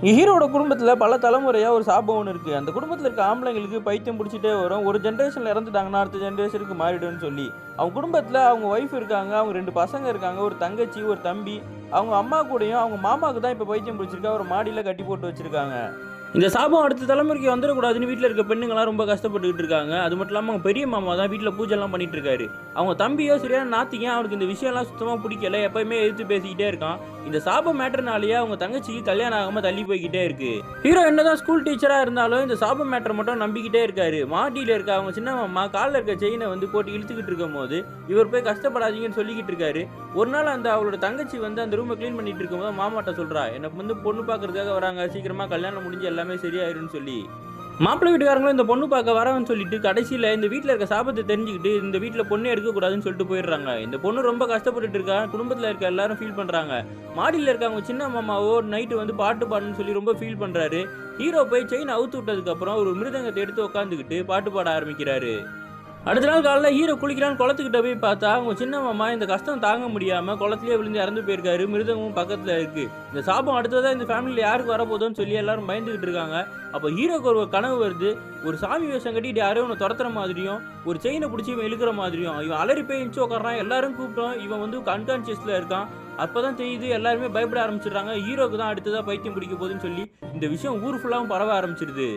ஹீரோட குடும்பத்துல பல தலைமுறையா ஒரு சாபம் ஒண்ணு இருக்கு. அந்த குடும்பத்துல இருக்க ஆம்பளைங்களுக்கு பைத்தியம் புடிச்சிட்டே வரும். ஒரு ஜெனரேஷன்ல இறந்துட்டாங்கன்னா, அடுத்த ஜெனரேஷனுக்கு மாறிடும்னு சொல்லி. அவங்க குடும்பத்துல அவங்க ஒய்ஃப் இருக்காங்க. அவங்க 2 பசங்க இருக்காங்க. ஒரு தங்கச்சி, ஒரு தம்பி. அவங்க அம்மா கூடயும் அவங்க மாமாவுக்கு தான் இப்ப பைத்தியம் புடிச்சிருக்கு. அவர மாடியில கட்டி போட்டு வச்சிருக்காங்க. இந்த சாபம் அடுத்த தலைமுறைக்கு வந்துடக்கூடாதுன்னு வீட்ல இருக்க பெண்ணுங்கலாம் ரொம்ப கஷ்டப்பட்டுக்கிட்டு இருக்காங்க. அது மட்டும் இல்லாம அவங்க பெரிய மாமா தான் வீட்ல பூஜைலாம் பண்ணிட்டு இருக்காரு. அவங்க தம்பியோ சரியான நாத்திங்க. அவனுக்கு இந்த விஷயம்லாம் சுத்தமா பிடிக்கல. எப்பயுமே எதிர்த்து பேசிக்கிட்டே இருக்கான். இந்த சாப மேட்டர்னாலேயே அவங்க தங்கச்சிக்கு கல்யாணம் ஆகாம தள்ளி போய்க்கிட்டே இருக்கு. ஹீரோ என்னதான் ஸ்கூல் டீச்சரா இருந்தாலும் இந்த சாப மேட்டர் மட்டும் நம்பிக்கிட்டே இருக்காரு. மாடியில இருக்க அவங்க சின்ன மாமா கால்ல இருக்க செயினை வந்து போட்டு இழுத்துக்கிட்டு இருக்கும் போது இவர் போய் கஷ்டப்படாதீங்கன்னு சொல்லிக்கிட்டு இருக்காரு. ஒரு நாள் அந்த அவளோட தங்கச்சி வந்து அந்த ரூமை க்ளீன் பண்ணிட்டு இருக்கும்போது மாமாட்ட சொல்றா, எனக்கு வந்து பொண்ணு பார்க்கறதுக்காக வராங்க, சீக்கிரமா கல்யாணம் முடிஞ்சு எல்லாமே சரியாயிரும்னு சொல்லி. மாப்பிள்ளை வீட்டுக்காரங்களும் இந்த பொண்ணு பார்க்க வரவன்னு சொல்லிட்டு கடைசியில் இந்த வீட்டில் இருக்க சாபத்தை தெரிஞ்சுக்கிட்டு இந்த வீட்டில் பொண்ணு எடுக்கக்கூடாதுன்னு சொல்லிட்டு போயிடுறாங்க. இந்த பொண்ணு ரொம்ப கஷ்டப்பட்டுட்டு இருக்கா. குடும்பத்தில் இருக்க எல்லாரும் ஃபீல் பண்ணுறாங்க. மாடியில் இருக்காங்க சின்ன மாமாவோ நைட்டு வந்து பாட்டு பாடணும்னு சொல்லி ரொம்ப ஃபீல் பண்ணுறாரு. ஹீரோ போய் செயின் அவுத்து விட்டதுக்கப்புறம் ஒரு மிருதங்கத்தை எடுத்து உட்காந்துக்கிட்டு பாட்டு பாட ஆரம்பிக்கிறாரு. அடுத்த நாள் காலைல ஹீரோ குளிக்கிறான்னு குளத்துக்கிட்ட போய் பார்த்தா அவங்க சின்ன மாமா இந்த கஷ்டம் தாங்க முடியாம குளத்திலேயே விழுந்து இறந்து போயிருக்காரு. மிருதமும் பக்கத்துல இருக்கு. இந்த சாபம் அடுத்ததான் இந்த ஃபேமிலியில் யாருக்கு வரப்போதுன்னு சொல்லி எல்லாரும் பயந்துகிட்டு இருக்காங்க. அப்போ ஹீரோக்கு ஒரு கனவு வருது. ஒரு சாமி வேஷம் கட்டிட்டு யாரையும் ஒன்று துரத்துற மாதிரியும் ஒரு செயினை பிடிச்சி இவன் இழுக்கிற மாதிரியும் இவன் அலறி போய் இன்ச்சு உட்காரான். எல்லாரும் கூப்பிட்டோம். இவன் வந்து அன்கான்சியஸ்ல இருக்கான். அப்பதான் தெரியுது. எல்லாருமே பயப்பட ஆரம்பிச்சிடுறாங்க. ஹீரோக்கு தான் அடுத்ததா பைத்தியம் பிடிக்க போகுதுன்னு சொல்லி இந்த விஷயம் ஊர் ஃபுல்லாவும் பரவ ஆரம்பிச்சிருது.